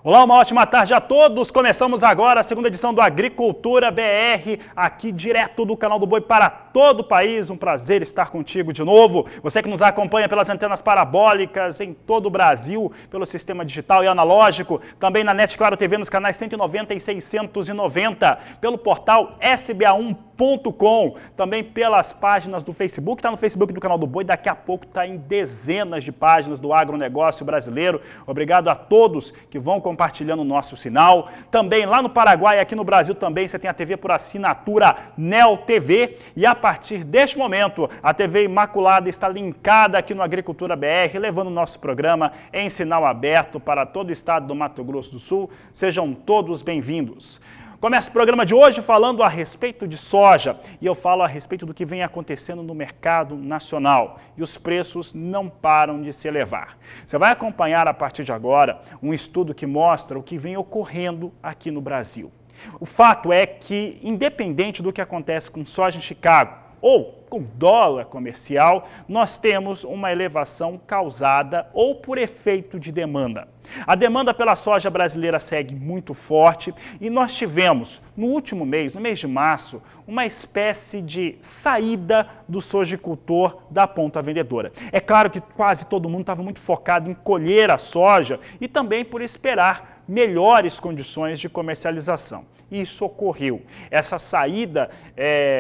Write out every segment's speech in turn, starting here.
Olá, uma ótima tarde a todos. Começamos agora a segunda edição do Agricultura BR, aqui direto do canal do Boi para todo o país. Um prazer estar contigo de novo. Você que nos acompanha pelas antenas parabólicas em todo o Brasil, pelo sistema digital e analógico, também na NET Claro TV nos canais 190 e 690, pelo portal sba1.com, também pelas páginas do Facebook, está no Facebook do canal do Boi, daqui a pouco está em dezenas de páginas do agronegócio brasileiro. Obrigado a todos que vão compartilhando o nosso sinal. Também lá no Paraguai, aqui no Brasil também, você tem a TV por assinatura Neo TV. E a partir deste momento, a TV Imaculada está linkada aqui no Agricultura BR, levando o nosso programa em sinal aberto para todo o estado do Mato Grosso do Sul. Sejam todos bem-vindos. Começa o programa de hoje falando a respeito de soja, e eu falo a respeito do que vem acontecendo no mercado nacional, e os preços não param de se elevar. Você vai acompanhar a partir de agora um estudo que mostra o que vem ocorrendo aqui no Brasil. O fato é que, independente do que acontece com soja em Chicago, ou com dólar comercial, nós temos uma elevação causada ou por efeito de demanda. A demanda pela soja brasileira segue muito forte e nós tivemos, no último mês, no mês de março, uma espécie de saída do sojicultor da ponta vendedora. É claro que quase todo mundo estava muito focado em colher a soja e também por esperar melhores condições de comercialização. E isso ocorreu. Essa saída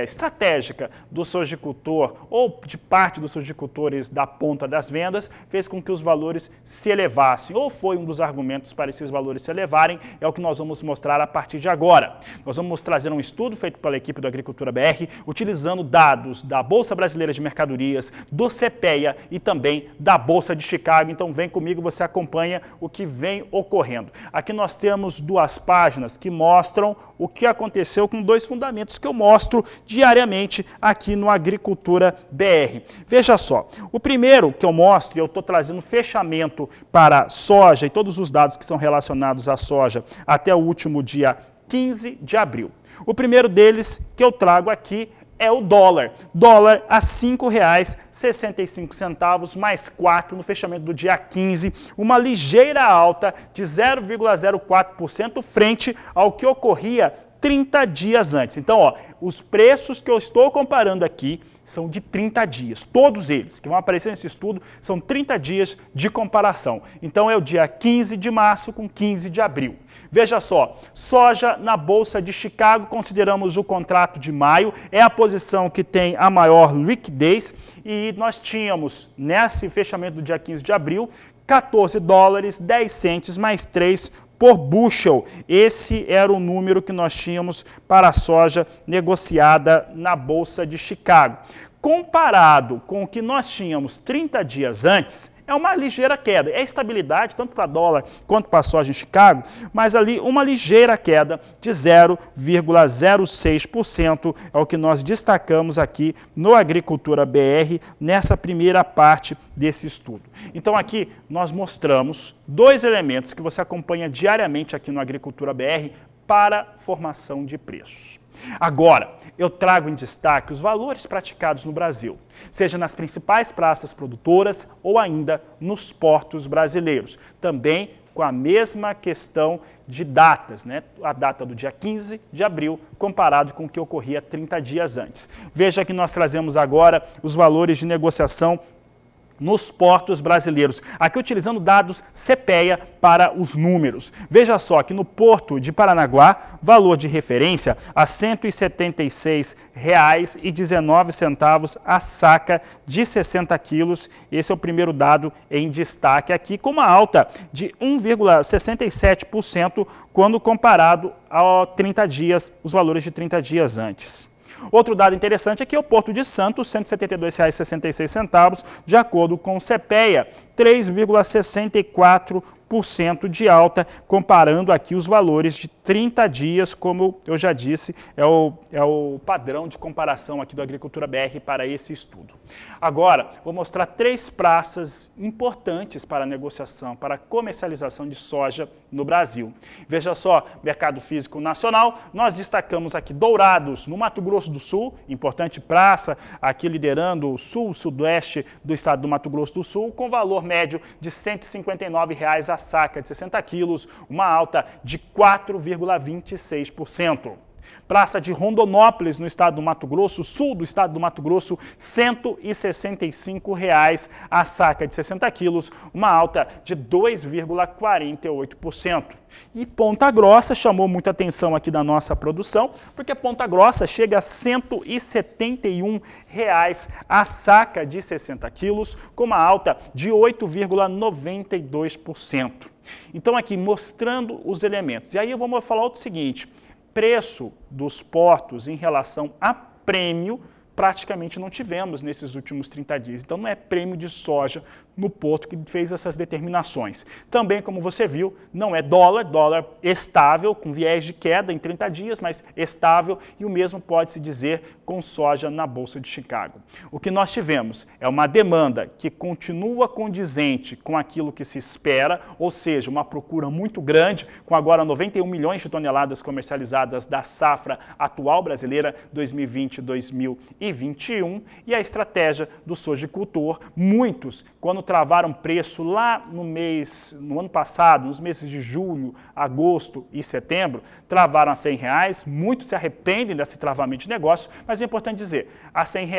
estratégica do sojicultor ou de parte dos sojicultores da ponta das vendas fez com que os valores se elevassem, ou foi um dos argumentos para esses valores se elevarem, é o que nós vamos mostrar a partir de agora. Nós vamos trazer um estudo feito pela equipe do Agricultura BR, utilizando dados da Bolsa Brasileira de Mercadorias, do CPEA e também da Bolsa de Chicago. Então vem comigo, você acompanha o que vem ocorrendo. Aqui nós temos duas páginas que mostram o que aconteceu com dois fundamentos que eu mostro diariamente aqui no Agricultura BR. Veja só, o primeiro que eu mostro, e eu estou trazendo fechamento para soja e todos os dados que são relacionados à soja até o último dia 15 de abril. O primeiro deles que eu trago aqui é o dólar. Dólar a R$ 5,65 mais 4 no fechamento do dia 15, uma ligeira alta de 0,04% frente ao que ocorria 30 dias antes. Então, ó, os preços que eu estou comparando aqui são de 30 dias. Todos eles que vão aparecer nesse estudo são 30 dias de comparação. Então, é o dia 15 de março com 15 de abril. Veja só, soja na Bolsa de Chicago, consideramos o contrato de maio, é a posição que tem a maior liquidez e nós tínhamos, nesse fechamento do dia 15 de abril, 14 dólares, 10 centes mais 3 por bushel. Esse era o número que nós tínhamos para a soja negociada na Bolsa de Chicago. Comparado com o que nós tínhamos 30 dias antes, é uma ligeira queda. É estabilidade, tanto para dólar quanto para a soja em Chicago, mas ali uma ligeira queda de 0,06% é o que nós destacamos aqui no Agricultura BR nessa primeira parte desse estudo. Então aqui nós mostramos dois elementos que você acompanha diariamente aqui no Agricultura BR para formação de preços. Agora, eu trago em destaque os valores praticados no Brasil, seja nas principais praças produtoras ou ainda nos portos brasileiros. Também com a mesma questão de datas, né? A data do dia 15 de abril comparado com o que ocorria 30 dias antes. Veja que nós trazemos agora os valores de negociação nos portos brasileiros, aqui utilizando dados CPEA para os números. Veja só que no Porto de Paranaguá, valor de referência a R$ 176,19 a saca de 60 quilos. Esse é o primeiro dado em destaque aqui, com uma alta de 1,67% quando comparado a 30 dias, os valores de 30 dias antes. Outro dado interessante é que o Porto de Santos, R$ 172,66, de acordo com o CPEA, 3,64% de alta, comparando aqui os valores de 30 dias, como eu já disse, é o padrão de comparação aqui do Agricultura BR para esse estudo. Agora, vou mostrar três praças importantes para a negociação, para a comercialização de soja no Brasil. Veja só, mercado físico nacional, nós destacamos aqui Dourados, no Mato Grosso do Sul, importante praça, aqui liderando o sul, sudoeste do estado do Mato Grosso do Sul, com valor médio de R$ 159 a saca de 60 quilos, uma alta de 4,26%. Praça de Rondonópolis, no estado do Mato Grosso, sul do estado do Mato Grosso, R$ 165 a saca de 60 quilos, uma alta de 2,48%. E Ponta Grossa chamou muita atenção aqui da nossa produção, porque Ponta Grossa chega a R$ 171 a saca de 60 quilos, com uma alta de 8,92%. Então aqui mostrando os elementos. E aí eu vou falar o seguinte: preço dos portos em relação a prêmio, praticamente não tivemos nesses últimos 30 dias. Então, não é prêmio de soja no porto que fez essas determinações. Também, como você viu, não é dólar estável, com viés de queda em 30 dias, mas estável, e o mesmo pode-se dizer com soja na Bolsa de Chicago. O que nós tivemos é uma demanda que continua condizente com aquilo que se espera, ou seja, uma procura muito grande, com agora 91 milhões de toneladas comercializadas da safra atual brasileira 2020-2021, e a estratégia do sojicultor. Muitos, quando travaram preço lá no ano passado, nos meses de julho, agosto e setembro, travaram a R$ 100, muitos se arrependem desse travamento de negócio, mas é importante dizer, a R$ 100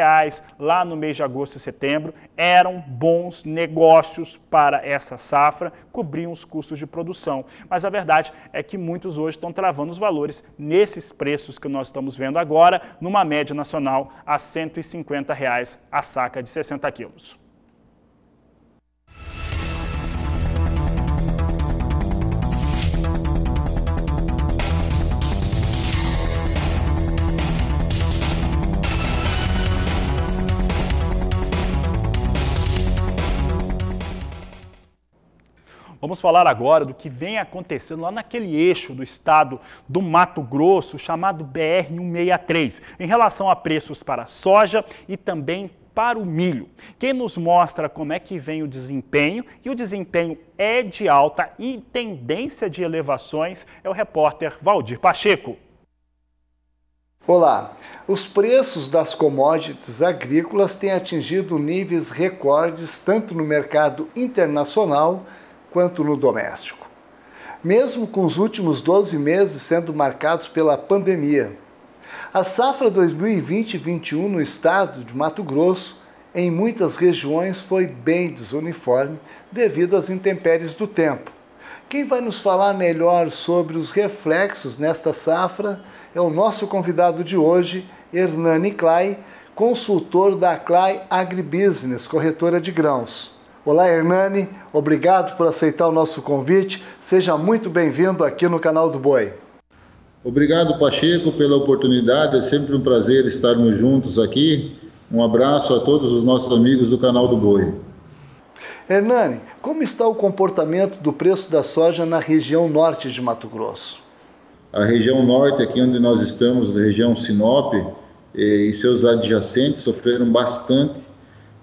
lá no mês de agosto e setembro eram bons negócios para essa safra, cobriam os custos de produção, mas a verdade é que muitos hoje estão travando os valores nesses preços que nós estamos vendo agora, numa média nacional a R$ 150 a saca de 60 quilos. Vamos falar agora do que vem acontecendo lá naquele eixo do estado do Mato Grosso, chamado BR-163, em relação a preços para a soja e também para o milho. Quem nos mostra como é que vem o desempenho, e o desempenho é de alta e tendência de elevações, é o repórter Valdir Pacheco. Olá, os preços das commodities agrícolas têm atingido níveis recordes tanto no mercado internacional quanto no doméstico. Mesmo com os últimos 12 meses sendo marcados pela pandemia. A safra 2020-21 no estado de Mato Grosso, em muitas regiões, foi bem desuniforme devido às intempéries do tempo. Quem vai nos falar melhor sobre os reflexos nesta safra é o nosso convidado de hoje, Hernani Clay, consultor da Clay Agribusiness, corretora de grãos. Olá, Hernani, obrigado por aceitar o nosso convite. Seja muito bem-vindo aqui no canal do Boi. Obrigado, Pacheco, pela oportunidade. É sempre um prazer estarmos juntos aqui. Um abraço a todos os nossos amigos do canal do Boi. Hernani, como está o comportamento do preço da soja na região norte de Mato Grosso? A região norte, aqui onde nós estamos, a região Sinop e seus adjacentes, sofreram bastante.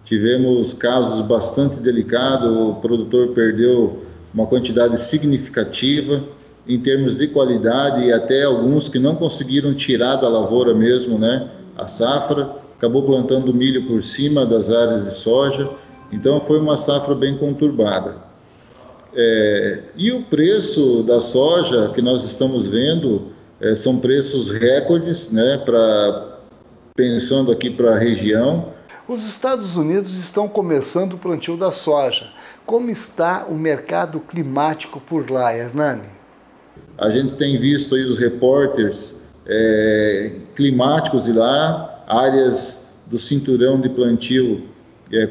Tivemos casos bastante delicados, o produtor perdeu uma quantidade significativa em termos de qualidade e até alguns que não conseguiram tirar da lavoura mesmo, né, a safra, acabou plantando milho por cima das áreas de soja, então foi uma safra bem conturbada. E o preço da soja que nós estamos vendo são preços recordes, né, pensando aqui para a região. Os Estados Unidos estão começando o plantio da soja. Como está o mercado climático por lá, Hernani? A gente tem visto aí os repórteres climáticos de lá, áreas do cinturão de plantio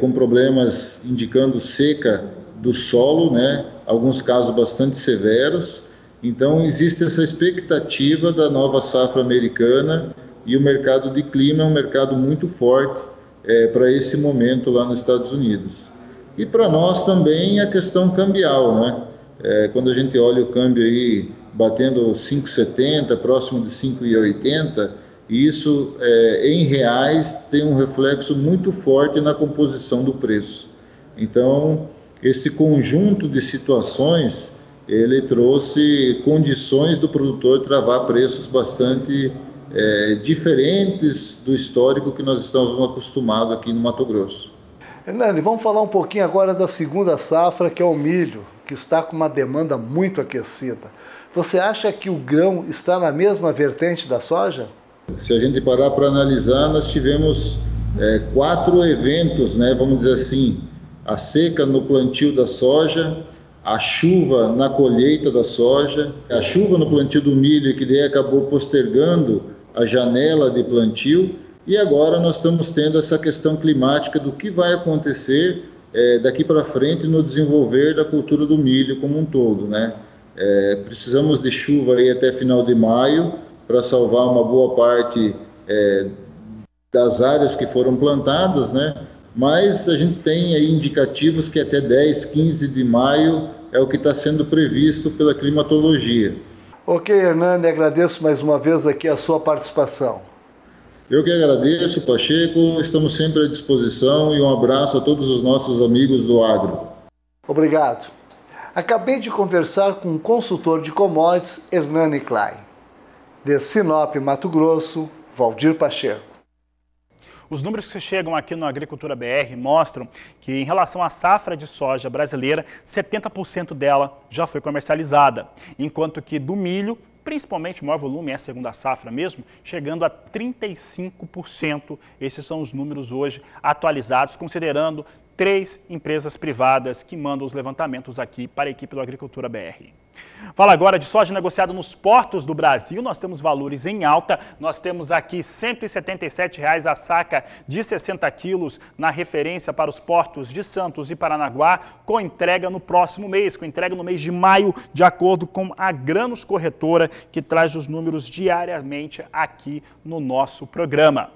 com problemas indicando seca do solo, né? Alguns casos bastante severos. Então existe essa expectativa da nova safra americana e o mercado de clima é um mercado muito forte para esse momento lá nos Estados Unidos. E para nós também a questão cambial, né? Quando a gente olha o câmbio aí batendo 5,70, próximo de 5,80, isso em reais tem um reflexo muito forte na composição do preço. Então, esse conjunto de situações, ele trouxe condições do produtor travar preços bastante diferentes do histórico que nós estamos acostumados aqui no Mato Grosso. Hernani, vamos falar um pouquinho agora da segunda safra, que é o milho, que está com uma demanda muito aquecida. Você acha que o grão está na mesma vertente da soja? Se a gente parar para analisar, nós tivemos 4 eventos, né, vamos dizer assim, a seca no plantio da soja, a chuva na colheita da soja, a chuva no plantio do milho, que daí acabou postergando a janela de plantio, e agora nós estamos tendo essa questão climática do que vai acontecer daqui para frente no desenvolver da cultura do milho como um todo, né? Precisamos de chuva aí até final de maio para salvar uma boa parte das áreas que foram plantadas, né? Mas a gente tem aí indicativos que até 10, 15 de maio é o que está sendo previsto pela climatologia. Ok, Hernani, agradeço mais uma vez aqui a sua participação. Eu que agradeço, Pacheco, estamos sempre à disposição e um abraço a todos os nossos amigos do agro. Obrigado. Acabei de conversar com o consultor de commodities, Hernani Klein. De Sinop, Mato Grosso, Valdir Pacheco. Os números que chegam aqui no Agricultura BR mostram que, em relação à safra de soja brasileira, 70% dela já foi comercializada, enquanto que do milho, principalmente o maior volume é a segunda safra mesmo, chegando a 35%. Esses são os números hoje atualizados, considerando 3 empresas privadas que mandam os levantamentos aqui para a equipe do Agricultura BR. Fala agora de soja negociada nos portos do Brasil. Nós temos valores em alta. Nós temos aqui R$ 177,00 a saca de 60 quilos na referência para os portos de Santos e Paranaguá, com entrega no próximo mês, com entrega no mês de maio, de acordo com a Granos Corretora, que traz os números diariamente aqui no nosso programa.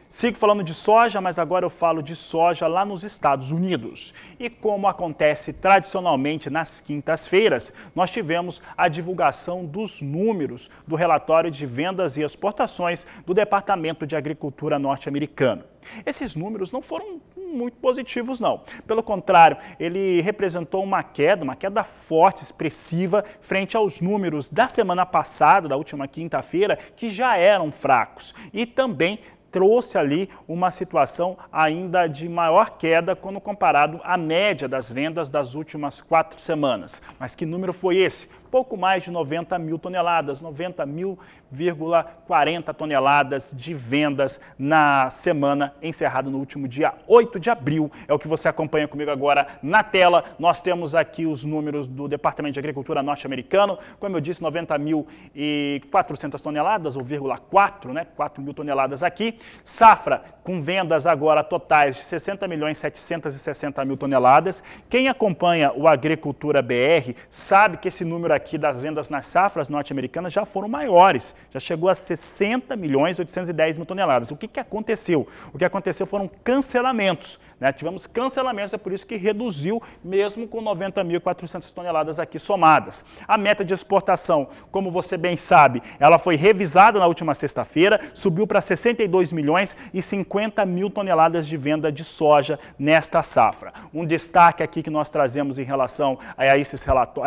Sigo falando de soja, mas agora eu falo de soja lá nos Estados Unidos. E como acontece tradicionalmente nas quintas-feiras, nós tivemos a divulgação dos números do relatório de vendas e exportações do Departamento de Agricultura norte-americano. Esses números não foram muito positivos, não. Pelo contrário, ele representou uma queda forte, expressiva, frente aos números da semana passada, da última quinta-feira, que já eram fracos. E também trouxe ali uma situação ainda de maior queda quando comparado à média das vendas das últimas 4 semanas. Mas que número foi esse? Pouco mais de 90 mil toneladas, 90.040 toneladas de vendas na semana encerrada no último dia 8 de abril. É o que você acompanha comigo agora na tela. Nós temos aqui os números do Departamento de Agricultura norte-americano. Como eu disse, 90.400 toneladas, ou 4, né? 4 mil toneladas aqui. Safra com vendas agora totais de 60.760.000 toneladas. Quem acompanha o Agricultura BR sabe que esse número aqui das vendas nas safras norte-americanas já foram maiores, já chegou a 60.810.000 toneladas. O que aconteceu? O que aconteceu foram cancelamentos, né? Tivemos cancelamentos, é por isso que reduziu, mesmo com 90.400 toneladas aqui somadas. A meta de exportação, como você bem sabe, ela foi revisada na última sexta-feira, subiu para 62.050.000 toneladas de venda de soja nesta safra. Um destaque aqui que nós trazemos em relação a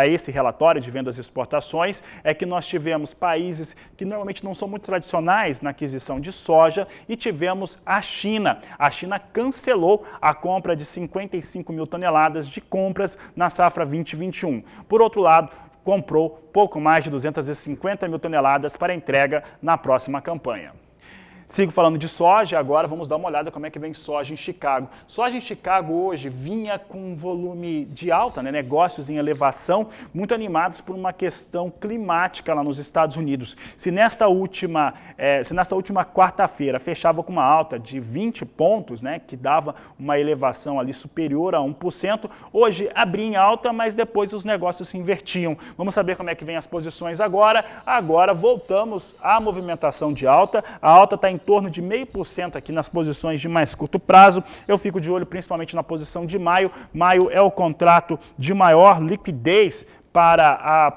esse relatório de vendas e exportações é que nós tivemos países que normalmente não são muito tradicionais na aquisição de soja e tivemos a China. A China cancelou a compra de 55.000 toneladas de compras na safra 2021. Por outro lado, comprou pouco mais de 250.000 toneladas para entrega na próxima campanha. Sigo falando de soja, agora vamos dar uma olhada como é que vem soja em Chicago. Soja em Chicago hoje vinha com um volume de alta, né? Negócios em elevação, muito animados por uma questão climática lá nos Estados Unidos. Se nesta última quarta-feira fechava com uma alta de 20 pontos, né? Que dava uma elevação ali superior a 1%, hoje abria em alta, mas depois os negócios se invertiam. Vamos saber como é que vem as posições agora. Agora voltamos à movimentação de alta. A alta está em torno de 0,5% aqui nas posições de mais curto prazo. Eu fico de olho principalmente na posição de maio. Maio é o contrato de maior liquidez para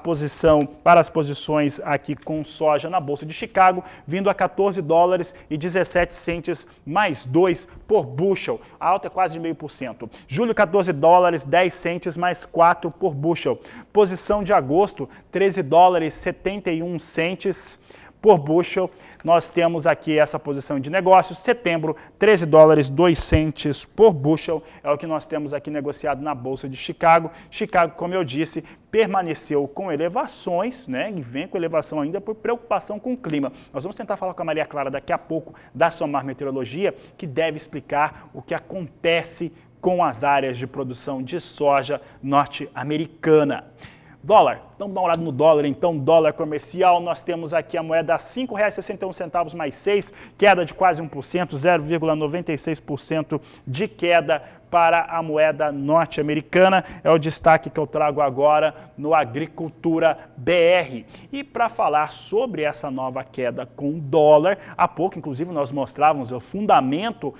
as posições aqui com soja na Bolsa de Chicago, vindo a $14,17 mais 2 por bushel. A alta é quase de 0,5%. Julho, $14,10 mais 4 por bushel. Posição de agosto, $13,71 por bushel. Nós temos aqui essa posição de negócios. Setembro, 13 dólares 2 centes por bushel. É o que nós temos aqui negociado na Bolsa de Chicago. Chicago, como eu disse, permaneceu com elevações, né? E vem com elevação ainda por preocupação com o clima. Nós vamos tentar falar com a Maria Clara daqui a pouco da Somar Meteorologia, que deve explicar o que acontece com as áreas de produção de soja norte-americana. Dólar, vamos dar uma olhada no dólar, então, dólar comercial, nós temos aqui a moeda a R$ 5,61 mais 6, queda de quase 1%, 0,96% de queda para a moeda norte-americana. É o destaque que eu trago agora no Agricultura BR. E para falar sobre essa nova queda com o dólar, há pouco, inclusive, nós mostrávamos o fundamento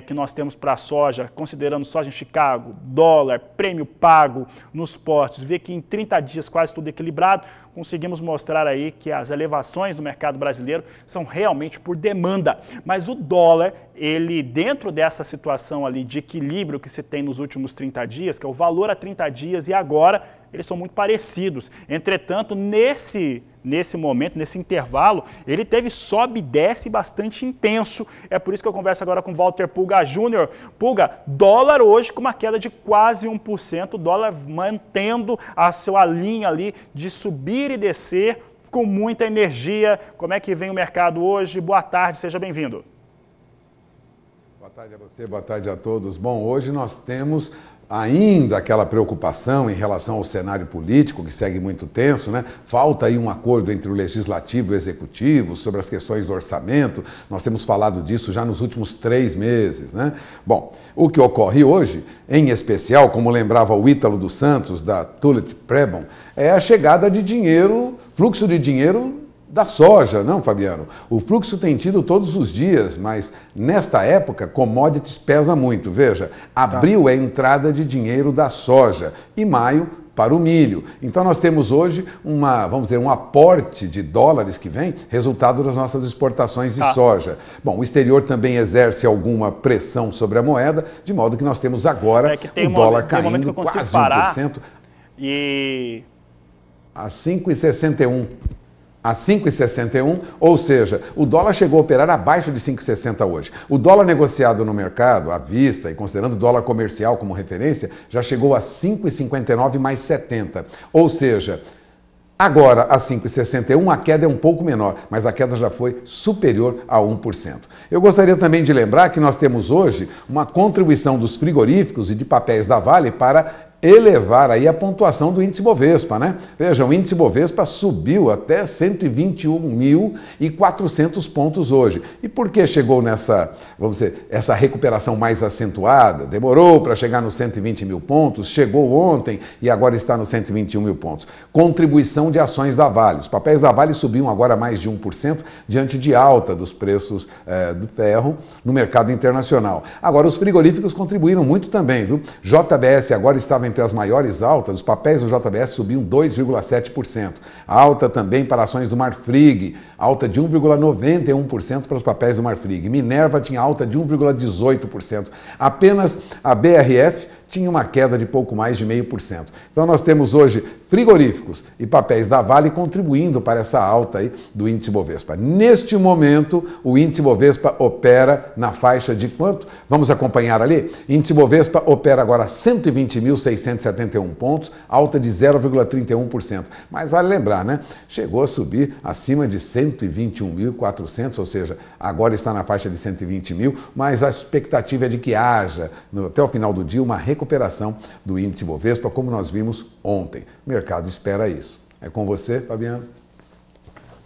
que nós temos para a soja, considerando soja em Chicago, dólar, prêmio pago nos portos, vê que em 30 dias quase tudo equilibrado, conseguimos mostrar aí que as elevações do mercado brasileiro são realmente por demanda. Mas o dólar, ele dentro dessa situação ali de equilíbrio que se tem nos últimos 30 dias, que é o valor a 30 dias e agora, eles são muito parecidos. Entretanto, nesse momento, nesse intervalo, ele teve sobe e desce bastante intenso. É por isso que eu converso agora com Walter Pulga Júnior. Pulga, dólar hoje com uma queda de quase 1%, dólar mantendo a sua linha ali de subir e descer com muita energia. Como é que vem o mercado hoje? Boa tarde, seja bem-vindo. Boa tarde a você, boa tarde a todos. Bom, hoje nós temos ainda aquela preocupação em relação ao cenário político, que segue muito tenso, né? Falta aí um acordo entre o Legislativo e o Executivo sobre as questões do orçamento. Nós temos falado disso já nos últimos 3 meses, né? Bom, o que ocorre hoje, em especial, como lembrava o Ítalo dos Santos, da Tullett Prebon, é a chegada de dinheiro, fluxo de dinheiro da soja, não, Fabiano? O fluxo tem tido todos os dias, mas nesta época, commodities pesa muito. Veja, abril é a entrada de dinheiro da soja e maio para o milho. Então nós temos hoje um aporte de dólares que vem, resultado das nossas exportações de soja. Bom, o exterior também exerce alguma pressão sobre a moeda, de modo que nós temos agora o dólar caindo quase 1%. E a 5,61. A 5,61, ou seja, o dólar chegou a operar abaixo de 5,60 hoje. O dólar negociado no mercado, à vista, e considerando o dólar comercial como referência, já chegou a 5,59 mais 70. Ou seja, agora a 5,61 a queda é um pouco menor, mas a queda já foi superior a 1%. Eu gostaria também de lembrar que nós temos hoje uma contribuição dos frigoríficos e de papéis da Vale para elevar aí a pontuação do índice Bovespa, né? Veja, o índice Bovespa subiu até 121.400 pontos hoje. E por que chegou nessa, vamos dizer, essa recuperação mais acentuada? Demorou para chegar nos 120 mil pontos, chegou ontem e agora está nos 121 mil pontos. Contribuição de ações da Vale. Os papéis da Vale subiam agora mais de 1% diante de alta dos preços do ferro no mercado internacional. Agora, os frigoríficos contribuíram muito também, viu? JBS agora estava entre as maiores altas, os papéis do JBS subiam 2,7%. Alta também para ações do Marfrig, alta de 1,91% para os papéis do Marfrig. Minerva tinha alta de 1,18%. Apenas a BRF tinha uma queda de pouco mais de 0,5%. Então nós temos hoje frigoríficos e papéis da Vale contribuindo para essa alta aí do índice Bovespa. Neste momento, o índice Bovespa opera na faixa de quanto? Vamos acompanhar ali? Índice Bovespa opera agora 120.671 pontos, alta de 0,31%. Mas vale lembrar, né? Chegou a subir acima de 121.400, ou seja, agora está na faixa de 120 mil, mas a expectativa é de que haja, até o final do dia, uma recuperação do índice Bovespa, como nós vimos ontem. O mercado espera isso. É com você, Fabiano.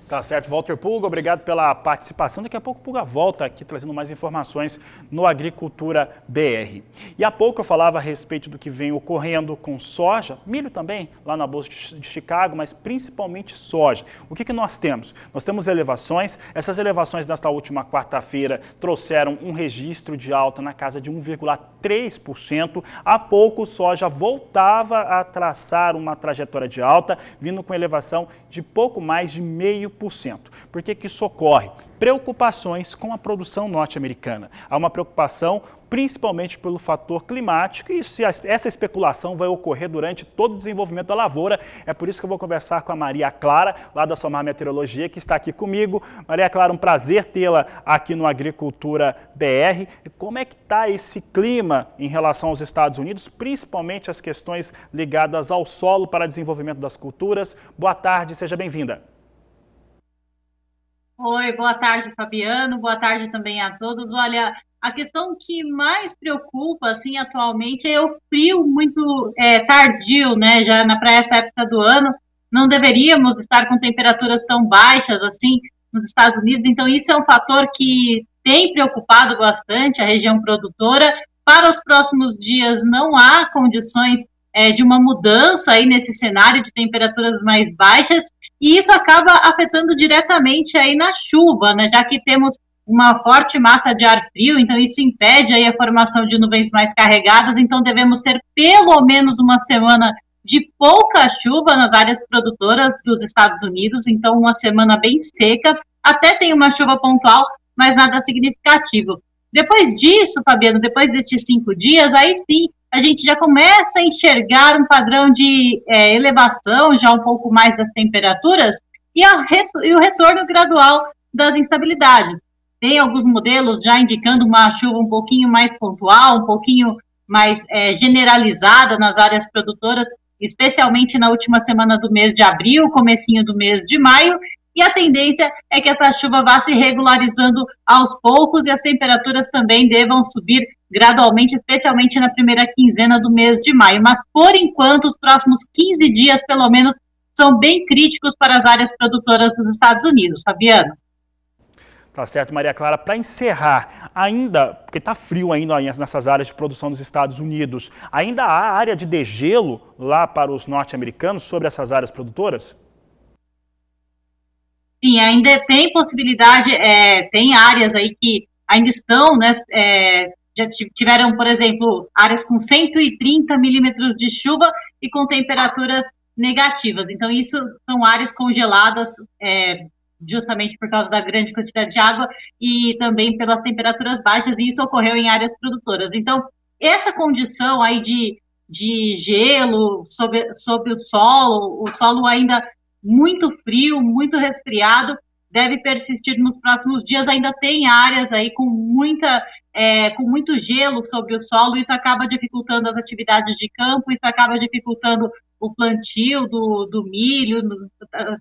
Tá certo, Walter Pulga, obrigado pela participação. Daqui a pouco o Pulga volta aqui trazendo mais informações no Agricultura BR. E há pouco eu falava a respeito do que vem ocorrendo com soja, milho também, lá na Bolsa de Chicago, mas principalmente soja. O que nós temos? Nós temos elevações. Essas elevações nesta última quarta-feira trouxeram um registro de alta na casa de 1,3%. Há pouco soja voltava a traçar uma trajetória de alta, vindo com elevação de pouco mais de 0,5%. Por que isso ocorre? Preocupações com a produção norte-americana. Há uma preocupação principalmente pelo fator climático, e se essa especulação vai ocorrer durante todo o desenvolvimento da lavoura. É por isso que eu vou conversar com a Maria Clara, lá da Somar Meteorologia, que está aqui comigo. Maria Clara, um prazer tê-la aqui no Agricultura BR. E como é que está esse clima em relação aos Estados Unidos, principalmente as questões ligadas ao solo para desenvolvimento das culturas? Boa tarde, seja bem-vinda. Oi, boa tarde, Fabiano. Boa tarde também a todos. Olha, a questão que mais preocupa, assim, atualmente é o frio muito tardio, né? Já para essa época do ano, não deveríamos estar com temperaturas tão baixas, assim, nos Estados Unidos. Então, isso é um fator que tem preocupado bastante a região produtora. Para os próximos dias, não há condições de uma mudança aí nesse cenário de temperaturas mais baixas, e isso acaba afetando diretamente aí na chuva, né? Já que temos uma forte massa de ar frio, então isso impede aí a formação de nuvens mais carregadas, então devemos ter pelo menos uma semana de pouca chuva nas áreas produtoras dos Estados Unidos, então uma semana bem seca, até tem uma chuva pontual, mas nada significativo. Depois disso, Fabiano, depois destes 5 dias, aí sim, a gente já começa a enxergar um padrão de elevação, já um pouco mais das temperaturas, e o retorno gradual das instabilidades. Tem alguns modelos já indicando uma chuva um pouquinho mais pontual, um pouquinho mais generalizada nas áreas produtoras, especialmente na última semana do mês de abril, comecinho do mês de maio, e a tendência é que essa chuva vá se regularizando aos poucos e as temperaturas também devam subir gradualmente, especialmente na primeira quinzena do mês de maio. Mas, por enquanto, os próximos 15 dias, pelo menos, são bem críticos para as áreas produtoras dos Estados Unidos. Fabiano? Tá certo, Maria Clara. Para encerrar, ainda, porque está frio ainda nessas áreas de produção dos Estados Unidos, ainda há área de degelo lá para os norte-americanos sobre essas áreas produtoras? Sim, ainda tem possibilidade, tem áreas aí que ainda estão, né, já tiveram, por exemplo, áreas com 130 milímetros de chuva e com temperaturas negativas. Então, isso são áreas congeladas, justamente por causa da grande quantidade de água e também pelas temperaturas baixas, e isso ocorreu em áreas produtoras. Então, essa condição aí de gelo sobre o solo ainda muito frio, muito resfriado, deve persistir nos próximos dias. Ainda tem áreas aí com muito gelo sobre o solo, isso acaba dificultando as atividades de campo, isso acaba dificultando o plantio do milho,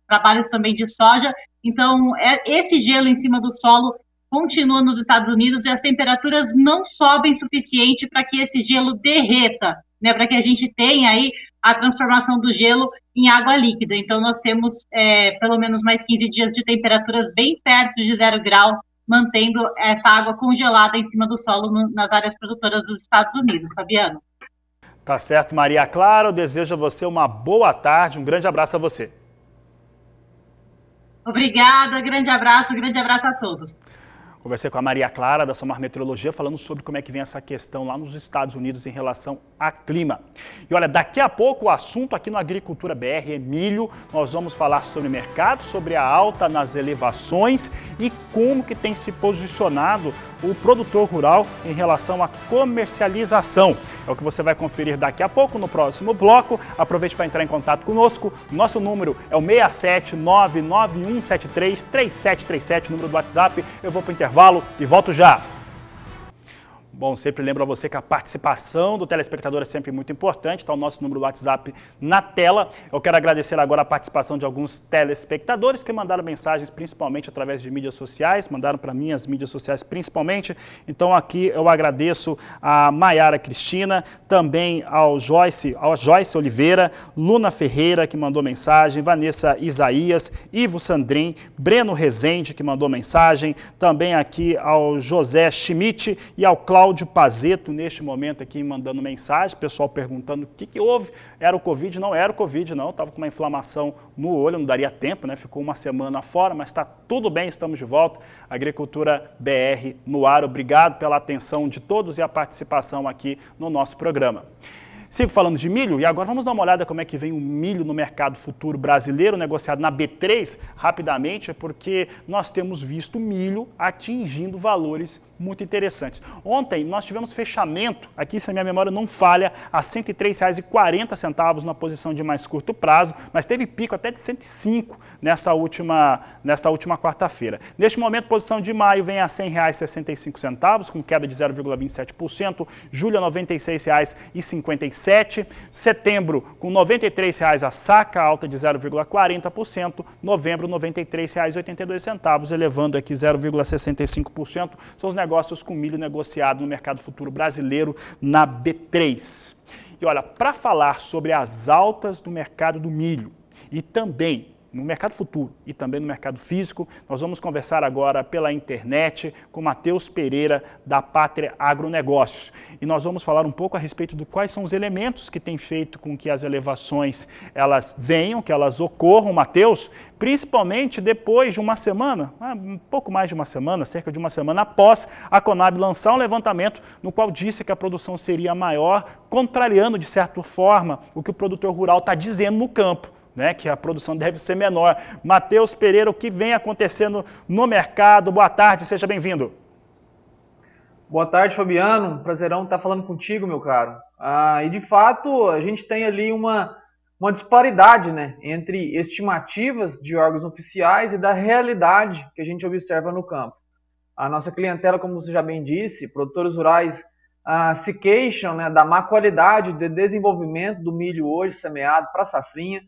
trabalhos também de soja. Então, esse gelo em cima do solo continua nos Estados Unidos e as temperaturas não sobem suficiente para que esse gelo derreta, né, para que a gente tenha aí a transformação do gelo em água líquida. Então, nós temos pelo menos mais 15 dias de temperaturas bem perto de 0 grau, mantendo essa água congelada em cima do solo nas áreas produtoras dos Estados Unidos. Fabiano? Tá certo, Maria Clara. Eu desejo a você uma boa tarde. Um grande abraço a você. Obrigada, grande abraço a todos. Conversei com a Maria Clara, da Somar Meteorologia, falando sobre como é que vem essa questão lá nos Estados Unidos em relação a clima. E olha, daqui a pouco o assunto aqui no Agricultura BR é milho. Nós vamos falar sobre mercado, sobre a alta nas elevações e como que tem se posicionado o produtor rural em relação à comercialização. É o que você vai conferir daqui a pouco no próximo bloco. Aproveite para entrar em contato conosco. Nosso número é o 67991733737, número do WhatsApp. Eu vou para o intervalo e volto já. Bom, sempre lembro a você que a participação do telespectador é sempre muito importante, está o nosso número do WhatsApp na tela. Eu quero agradecer agora a participação de alguns telespectadores que mandaram mensagens, principalmente através de mídias sociais, mandaram para mim as mídias sociais principalmente. Então aqui eu agradeço a Maiara Cristina, também ao Joyce Oliveira, Luna Ferreira, que mandou mensagem, Vanessa Isaías, Ivo Sandrin, Breno Rezende, que mandou mensagem, também aqui ao José Schmidt e ao Cláudio Pazeto, neste momento aqui, mandando mensagem, pessoal perguntando o que houve, era o Covid? Não era o Covid, não, estava com uma inflamação no olho, não daria tempo, né? Ficou uma semana fora, mas está tudo bem, estamos de volta. Agricultura BR no ar, obrigado pela atenção de todos e a participação aqui no nosso programa. Sigo falando de milho e agora vamos dar uma olhada como é que vem o milho no mercado futuro brasileiro, negociado na B3, rapidamente, porque nós temos visto milho atingindo valores muito interessantes. Ontem nós tivemos fechamento, aqui se a minha memória não falha, a R$ 103,40 na posição de mais curto prazo, mas teve pico até de 105 nesta última quarta-feira. Neste momento, posição de maio vem a R$ 100,65, com queda de 0,27%, julho a R$ 96,57, setembro com R$ 93,00 a saca, alta de 0,40%, novembro R$ 93,82, elevando aqui 0,65%, são os negócios com milho negociado no mercado futuro brasileiro na B3. E olha, para falar sobre as altas do mercado do milho e também no mercado futuro e também no mercado físico, nós vamos conversar agora pela internet com Matheus Pereira, da Pátria Agronegócios. E nós vamos falar um pouco a respeito de quais são os elementos que têm feito com que as elevações elas venham, que elas ocorram, Matheus, principalmente depois de uma semana, um pouco mais de uma semana, cerca de uma semana após a Conab lançar um levantamento no qual disse que a produção seria maior, contrariando de certa forma o que o produtor rural está dizendo no campo, né, que a produção deve ser menor. Matheus Pereira, o que vem acontecendo no mercado? Boa tarde, seja bem-vindo. Boa tarde, Fabiano. Prazerão estar falando contigo, meu caro. E de fato, a gente tem ali uma disparidade, né, entre estimativas de órgãos oficiais e da realidade que a gente observa no campo. A nossa clientela, como você já bem disse, produtores rurais se queixam, né, da má qualidade de desenvolvimento do milho hoje semeado para safrinha.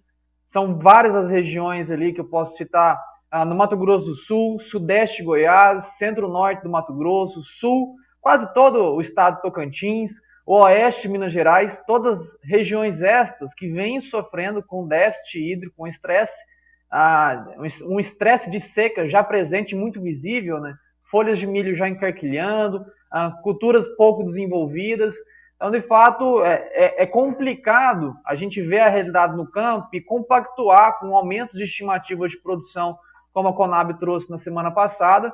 São várias as regiões ali que eu posso citar, no Mato Grosso do Sul, Sudeste de Goiás, Centro-Norte do Mato Grosso, Sul, quase todo o estado de Tocantins, o Oeste de Minas Gerais, todas regiões estas que vêm sofrendo com déficit hídrico, com estresse, um estresse de seca já presente, muito visível, né? Folhas de milho já encarquilhando, culturas pouco desenvolvidas. Então, de fato, é complicado a gente ver a realidade no campo e compactuar com aumentos de estimativas de produção, como a Conab trouxe na semana passada,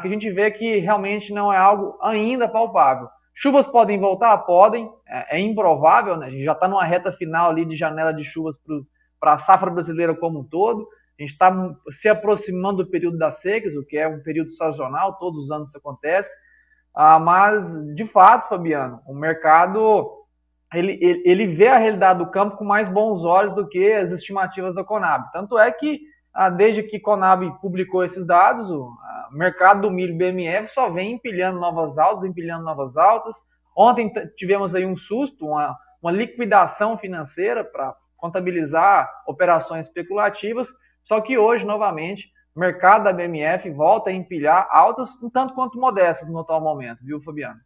que a gente vê que realmente não é algo ainda palpável. Chuvas podem voltar? Podem, é improvável, né? A gente já está numa reta final ali de janela de chuvas para a safra brasileira como um todo. A gente está se aproximando do período das secas, o que é um período sazonal, todos os anos isso acontece. Mas, de fato, Fabiano, o mercado ele vê a realidade do campo com mais bons olhos do que as estimativas da Conab. Tanto é que, desde que Conab publicou esses dados, o mercado do milho BMF só vem empilhando novas altas. Ontem tivemos aí um susto, uma liquidação financeira para contabilizar operações especulativas, só que hoje, novamente, o mercado da BMF volta a empilhar altas, um tanto quanto modestas no atual momento, viu, Fabiano?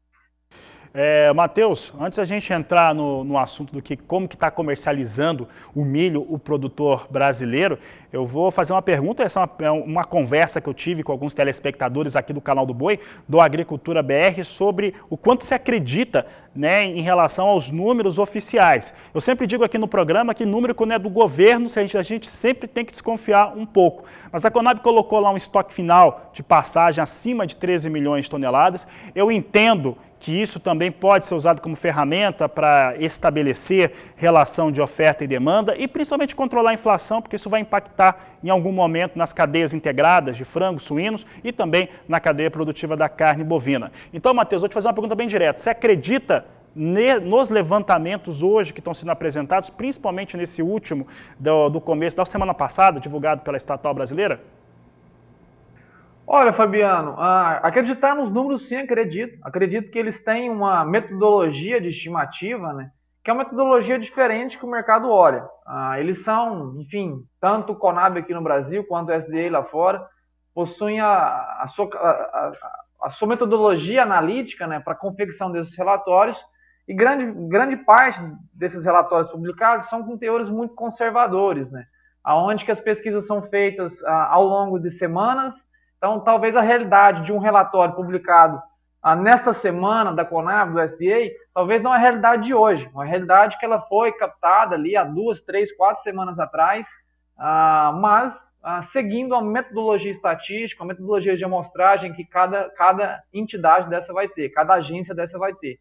Matheus, antes da gente entrar no assunto do como que está comercializando o milho, o produtor brasileiro, eu vou fazer uma pergunta, essa é uma conversa que eu tive com alguns telespectadores aqui do canal do Boi, do Agricultura BR, sobre o quanto se acredita, né, em relação aos números oficiais. Eu sempre digo aqui no programa que número, quando é do governo, a gente sempre tem que desconfiar um pouco. Mas a Conab colocou lá um estoque final de passagem acima de 13 milhões de toneladas. Eu entendo que isso também pode ser usado como ferramenta para estabelecer relação de oferta e demanda e principalmente controlar a inflação, porque isso vai impactar em algum momento nas cadeias integradas de frangos, suínos e também na cadeia produtiva da carne bovina. Então, Matheus, vou te fazer uma pergunta bem direta. Você acredita nos levantamentos hoje que estão sendo apresentados, principalmente nesse último do começo da semana passada, divulgado pela estatal brasileira? Olha, Fabiano, acreditar nos números, sim, acredito. Acredito que eles têm uma metodologia de estimativa, né, que é uma metodologia diferente que o mercado olha. Eles são, enfim, tanto o Conab aqui no Brasil quanto o SDA lá fora, possuem a sua metodologia analítica, né, para a confecção desses relatórios, e grande parte desses relatórios publicados são com teores muito conservadores, né, onde que as pesquisas são feitas ao longo de semanas. Então, talvez a realidade de um relatório publicado nesta semana da Conab, do SDA, talvez não é a realidade de hoje, uma realidade que ela foi captada ali há 2, 3, 4 semanas atrás, mas seguindo a metodologia estatística, a metodologia de amostragem que cada entidade dessa vai ter, cada agência dessa vai ter.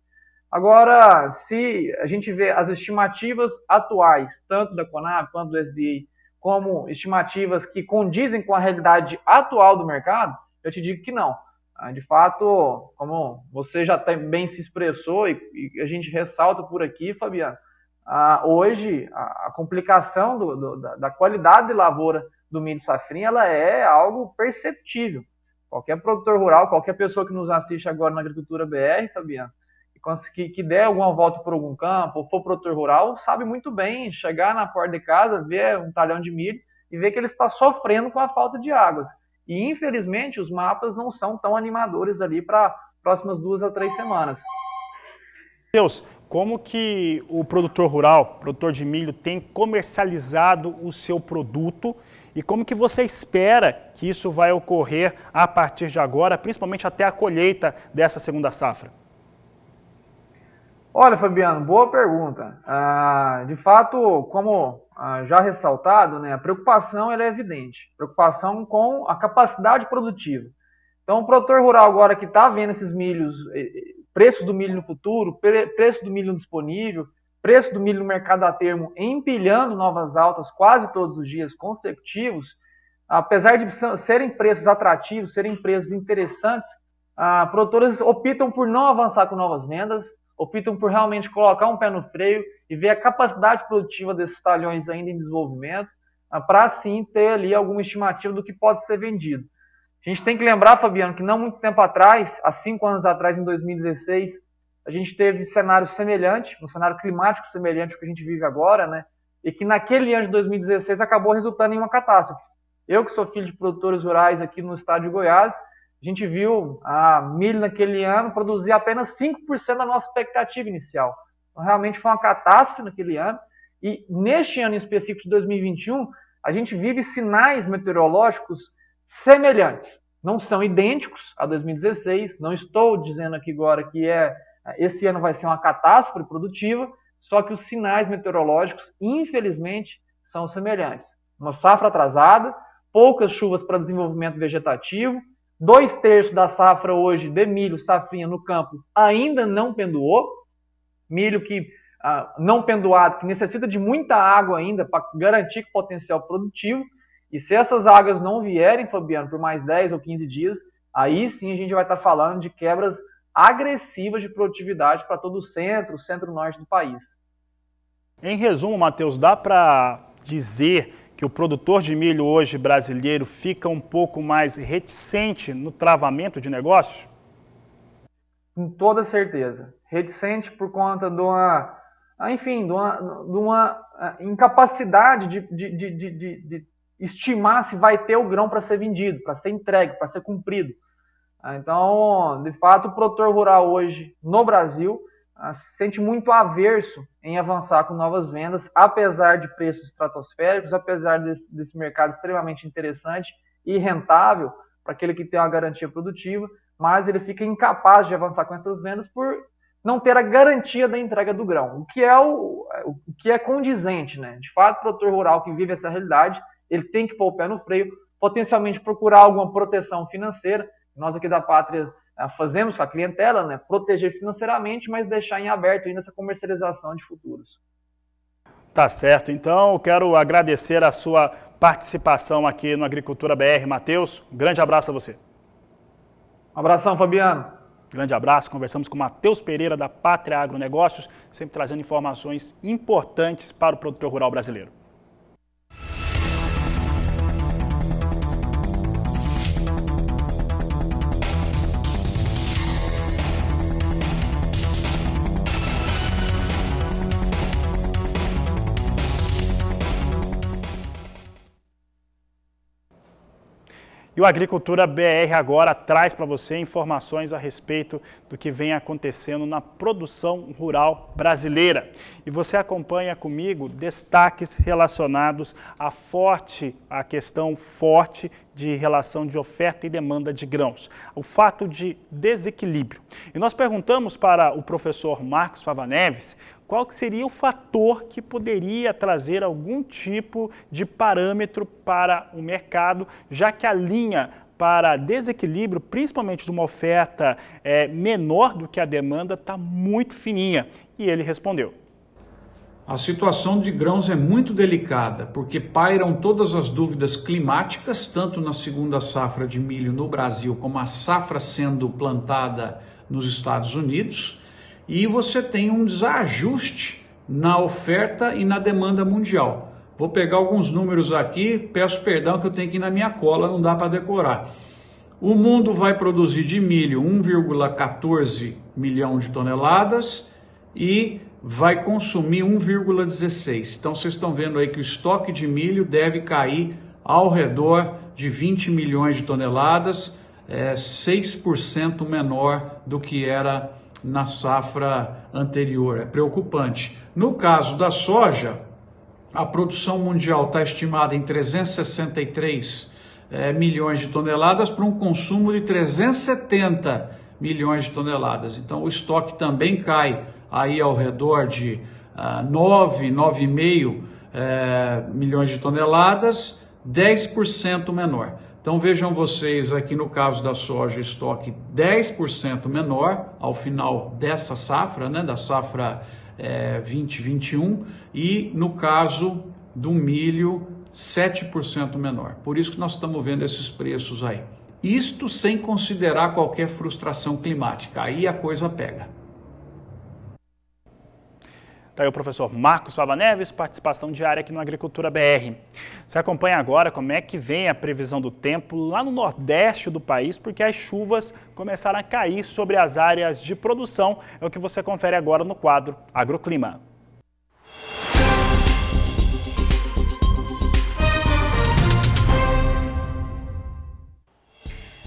Agora, se a gente vê as estimativas atuais, tanto da Conab quanto do SDA, como estimativas que condizem com a realidade atual do mercado, eu te digo que não. De fato, como você já bem se expressou e a gente ressalta por aqui, Fabiano, hoje a complicação da qualidade de lavoura do milho safrinha, ela é algo perceptível. Qualquer produtor rural, qualquer pessoa que nos assiste agora na Agricultura BR, Fabiano, que der alguma volta por algum campo, ou for produtor rural, sabe muito bem chegar na porta de casa, ver um talhão de milho e ver que ele está sofrendo com a falta de águas. E, infelizmente, os mapas não são tão animadores ali para próximas 2 a 3 semanas. Deus, como que o produtor rural, produtor de milho, tem comercializado o seu produto e como que você espera que isso vai ocorrer a partir de agora, principalmente até a colheita dessa segunda safra? Olha, Fabiano, boa pergunta. De fato, como já ressaltado, né, a preocupação ela é evidente. Preocupação com a capacidade produtiva. Então, o produtor rural agora que está vendo esses milhos, preço do milho no futuro, preço do milho disponível, preço do milho no mercado a termo empilhando novas altas quase todos os dias consecutivos, apesar de serem preços atrativos, serem preços interessantes, produtores optam por não avançar com novas vendas, optam por realmente colocar um pé no freio e ver a capacidade produtiva desses talhões ainda em desenvolvimento, para assim ter ali alguma estimativa do que pode ser vendido. A gente tem que lembrar, Fabiano, que não muito tempo atrás, há 5 anos atrás, em 2016, a gente teve cenário semelhante, um cenário climático semelhante ao que a gente vive agora, né? E que naquele ano de 2016 acabou resultando em uma catástrofe. Eu, que sou filho de produtores rurais aqui no estado de Goiás, a gente viu a milho naquele ano produzir apenas 5% da nossa expectativa inicial. Então, realmente foi uma catástrofe naquele ano. E neste ano em específico de 2021, a gente vive sinais meteorológicos semelhantes. Não são idênticos a 2016. Não estou dizendo aqui agora que esse ano vai ser uma catástrofe produtiva, só que os sinais meteorológicos, infelizmente, são semelhantes. Uma safra atrasada, poucas chuvas para desenvolvimento vegetativo, 2/3 da safra hoje de milho, safrinha no campo, ainda não pendoou. Milho que não pendoado, que necessita de muita água ainda para garantir o potencial produtivo. E se essas águas não vierem, Fabiano, por mais 10 ou 15 dias, aí sim a gente vai estar falando de quebras agressivas de produtividade para todo o centro-norte do país. Em resumo, Matheus, dá para dizer que o produtor de milho hoje brasileiro fica um pouco mais reticente no travamento de negócio? Com toda certeza. Reticente por conta de uma incapacidade de estimar se vai ter o grão para ser vendido, para ser entregue, para ser cumprido. Então, de fato, o produtor rural hoje no Brasil se sente muito averso em avançar com novas vendas, apesar de preços estratosféricos, apesar desse mercado extremamente interessante e rentável para aquele que tem uma garantia produtiva, mas ele fica incapaz de avançar com essas vendas por não ter a garantia da entrega do grão, o que é condizente, né? De fato, o produtor rural que vive essa realidade, ele tem que pôr o pé no freio, potencialmente procurar alguma proteção financeira. Nós aqui da Pátria fazemos com a clientela, né? Proteger financeiramente, mas deixar em aberto ainda essa comercialização de futuros. Tá certo. Então, eu quero agradecer a sua participação aqui no Agricultura BR, Matheus. Um grande abraço a você. Um abração, Fabiano. Grande abraço. Conversamos com Matheus Pereira, da Pátria Agronegócios, sempre trazendo informações importantes para o produtor rural brasileiro. E o Agricultura BR agora traz para você informações a respeito do que vem acontecendo na produção rural brasileira. E você acompanha comigo destaques relacionados à questão forte de relação de oferta e demanda de grãos, o fato de desequilíbrio. E nós perguntamos para o professor Marcos Fava Neves qual que seria o fator que poderia trazer algum tipo de parâmetro para o mercado, já que a linha para desequilíbrio, principalmente de uma oferta menor do que a demanda, está muito fininha. E ele respondeu. A situação de grãos é muito delicada, porque pairam todas as dúvidas climáticas, tanto na segunda safra de milho no Brasil, como a safra sendo plantada nos Estados Unidos, e você tem um desajuste na oferta e na demanda mundial. Vou pegar alguns números aqui, peço perdão que eu tenho aqui na minha cola, não dá para decorar. O mundo vai produzir de milho 1,14 milhão de toneladas e vai consumir 1,16. Então vocês estão vendo aí que o estoque de milho deve cair ao redor de 20 milhões de toneladas, 6% menor do que era na safra anterior. É preocupante. No caso da soja, a produção mundial está estimada em 363 milhões de toneladas para um consumo de 370 milhões de toneladas. Então o estoque também cai aí ao redor de 9,5 milhões de toneladas, 10% menor. Então vejam vocês aqui no caso da soja, estoque 10% menor ao final dessa safra, né, da safra 2021, e no caso do milho 7% menor. Por isso que nós estamos vendo esses preços aí. Isto sem considerar qualquer frustração climática. Aí a coisa pega. Está aí o professor Marcos Fava Neves, participação diária aqui no Agricultura BR. Você acompanha agora como é que vem a previsão do tempo lá no nordeste do país, porque as chuvas começaram a cair sobre as áreas de produção. É o que você confere agora no quadro Agroclima.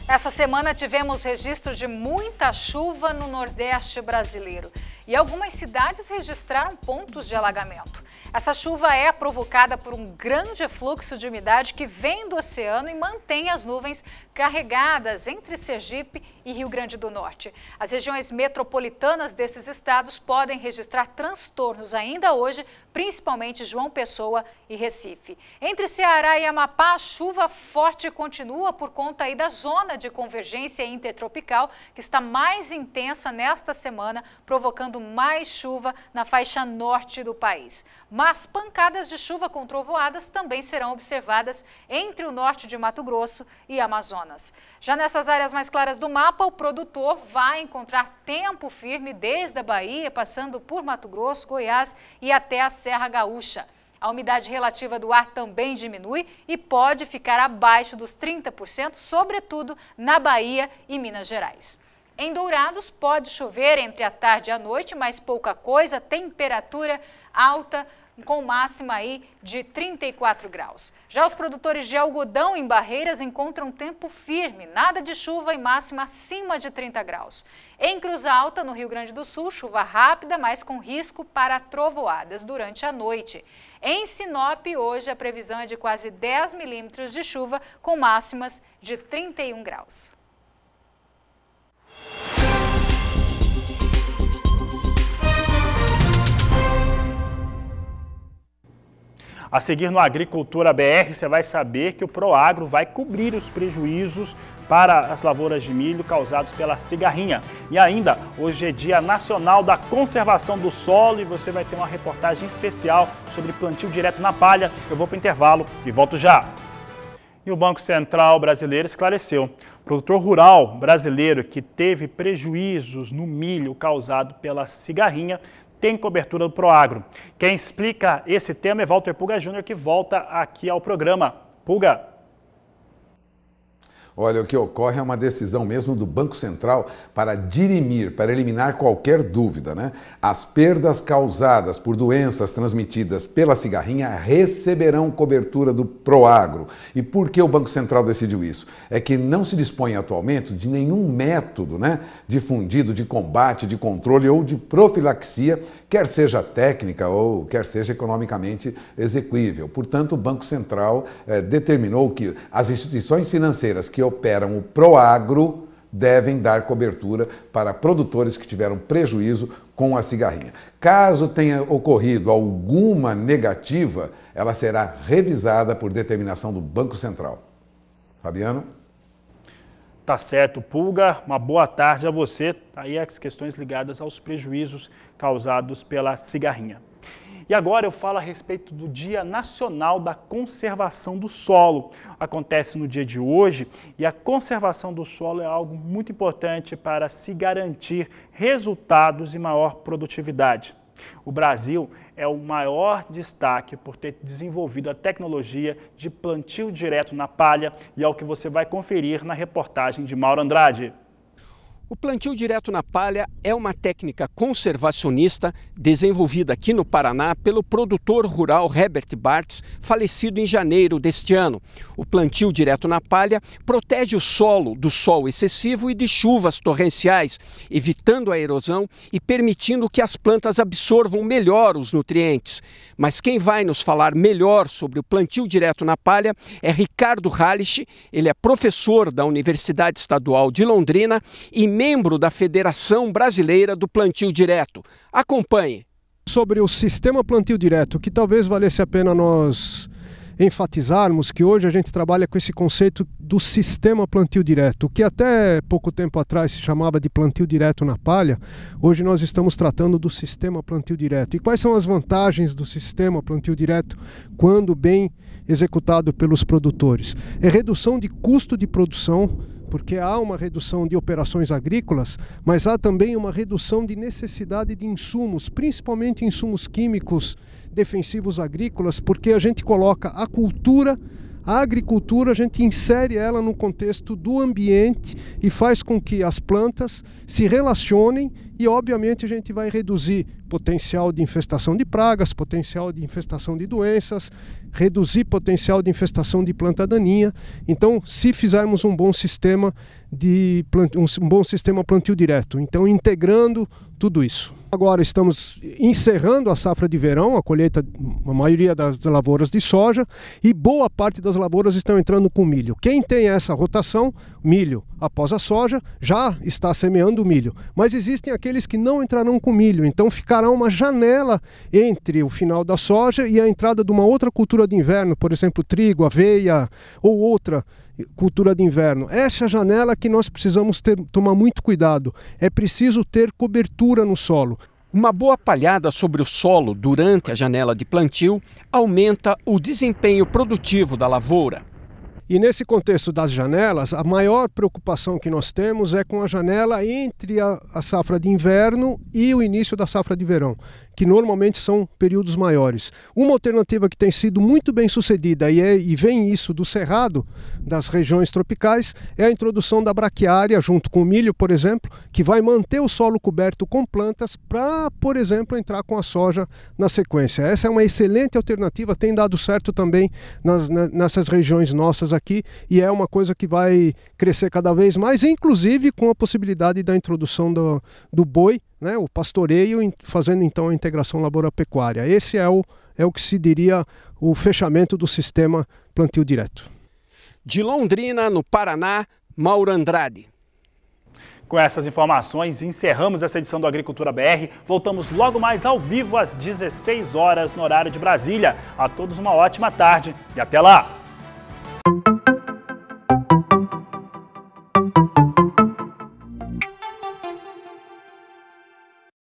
Essa semana tivemos registro de muita chuva no Nordeste brasileiro e algumas cidades registraram pontos de alagamento. Essa chuva é provocada por um grande fluxo de umidade que vem do oceano e mantém as nuvens carregadas entre Sergipe e Rio Grande do Norte. As regiões metropolitanas desses estados podem registrar transtornos ainda hoje, principalmente João Pessoa e Recife. Entre Ceará e Amapá, a chuva forte continua por conta aí da zona de convergência intertropical, que está mais intensa nesta semana, provocando mais chuva na faixa norte do país. Mas pancadas de chuva com trovoadas também serão observadas entre o norte de Mato Grosso e Amazonas. Já nessas áreas mais claras do mapa, o produtor vai encontrar tempo firme desde a Bahia, passando por Mato Grosso, Goiás e até a Serra Gaúcha. A umidade relativa do ar também diminui e pode ficar abaixo dos 30%, sobretudo na Bahia e Minas Gerais. Em Dourados pode chover entre a tarde e a noite, mas pouca coisa, temperatura alta com máxima aí de 34 graus. Já os produtores de algodão em Barreiras encontram tempo firme, nada de chuva e máxima acima de 30 graus. Em Cruz Alta, no Rio Grande do Sul, chuva rápida, mas com risco para trovoadas durante a noite. Em Sinop, hoje a previsão é de quase 10 milímetros de chuva, com máximas de 31 graus. A seguir no Agricultura BR, você vai saber que o Proagro vai cobrir os prejuízos para as lavouras de milho causados pela cigarrinha. E ainda, hoje é Dia Nacional da Conservação do Solo e você vai ter uma reportagem especial sobre plantio direto na palha. Eu vou para o intervalo e volto já. E o Banco Central brasileiro esclareceu. O produtor rural brasileiro que teve prejuízos no milho causado pela cigarrinha tem cobertura do Proagro. Quem explica esse tema é Walter Pulga Júnior, que volta aqui ao programa. Pulga. Olha, o que ocorre é uma decisão mesmo do Banco Central para dirimir, para eliminar qualquer dúvida, né? As perdas causadas por doenças transmitidas pela cigarrinha receberão cobertura do Proagro. E por que o Banco Central decidiu isso? É que não se dispõe atualmente de nenhum método, né, difundido de combate, de controle ou de profilaxia, quer seja técnica ou quer seja economicamente execuível. Portanto, o Banco Central determinou que as instituições financeiras que operam o Proagro devem dar cobertura para produtores que tiveram prejuízo com a cigarrinha. Caso tenha ocorrido alguma negativa, ela será revisada por determinação do Banco Central. Fabiano? Tá certo, Pulga. Uma boa tarde a você. Aí as questões ligadas aos prejuízos causados pela cigarrinha. E agora eu falo a respeito do Dia Nacional da Conservação do Solo. Acontece no dia de hoje e a conservação do solo é algo muito importante para se garantir resultados e maior produtividade. O Brasil é o maior destaque por ter desenvolvido a tecnologia de plantio direto na palha e é o que você vai conferir na reportagem de Mauro Andrade. O plantio direto na palha é uma técnica conservacionista desenvolvida aqui no Paraná pelo produtor rural Herbert Bartz, falecido em janeiro deste ano. O plantio direto na palha protege o solo do sol excessivo e de chuvas torrenciais, evitando a erosão e permitindo que as plantas absorvam melhor os nutrientes. Mas quem vai nos falar melhor sobre o plantio direto na palha é Ricardo Hallich. Ele é professor da Universidade Estadual de Londrina e membro da Federação Brasileira do Plantio Direto. Acompanhe. Sobre o sistema plantio direto, que talvez valesse a pena nós enfatizarmos que hoje a gente trabalha com esse conceito do sistema plantio direto, que até pouco tempo atrás se chamava de plantio direto na palha. Hoje nós estamos tratando do sistema plantio direto. E quais são as vantagens do sistema plantio direto quando bem executado pelos produtores? É redução de custo de produção, porque há uma redução de operações agrícolas, mas há também uma redução de necessidade de insumos, principalmente insumos químicos defensivos agrícolas, porque a gente coloca a cultura, a agricultura, a gente insere ela no contexto do ambiente e faz com que as plantas se relacionem e, obviamente, a gente vai reduzir potencial de infestação de pragas, potencial de infestação de doenças, reduzir potencial de infestação de planta daninha. Então, se fizermos um bom sistema plantio direto, então integrando tudo isso. Agora estamos encerrando a safra de verão, a colheita, a maioria das lavouras de soja, e boa parte das lavouras estão entrando com milho. Quem tem essa rotação, milho após a soja, já está semeando milho. Mas existem aqueles que não entrarão com milho, então ficará uma janela entre o final da soja e a entrada de uma outra cultura de inverno, por exemplo, trigo, aveia ou outra cultura de inverno. Essa janela que nós precisamos tomar muito cuidado. É preciso ter cobertura no solo. Uma boa palhada sobre o solo durante a janela de plantio aumenta o desempenho produtivo da lavoura. E nesse contexto das janelas, a maior preocupação que nós temos é com a janela entre a safra de inverno e o início da safra de verão, que normalmente são períodos maiores. Uma alternativa que tem sido muito bem sucedida, e vem isso do cerrado das regiões tropicais, é a introdução da braquiária junto com o milho, por exemplo, que vai manter o solo coberto com plantas para, por exemplo, entrar com a soja na sequência. Essa é uma excelente alternativa, tem dado certo também nessas regiões nossas aqui, e é uma coisa que vai crescer cada vez mais, inclusive com a possibilidade da introdução do boi, né, o pastoreio, fazendo então a integração lavoura-pecuária. Esse é o que se diria o fechamento do sistema plantio direto. De Londrina, no Paraná, Mauro Andrade. Com essas informações, encerramos essa edição do Agricultura BR. Voltamos logo mais ao vivo às 16 horas no horário de Brasília. A todos uma ótima tarde e até lá!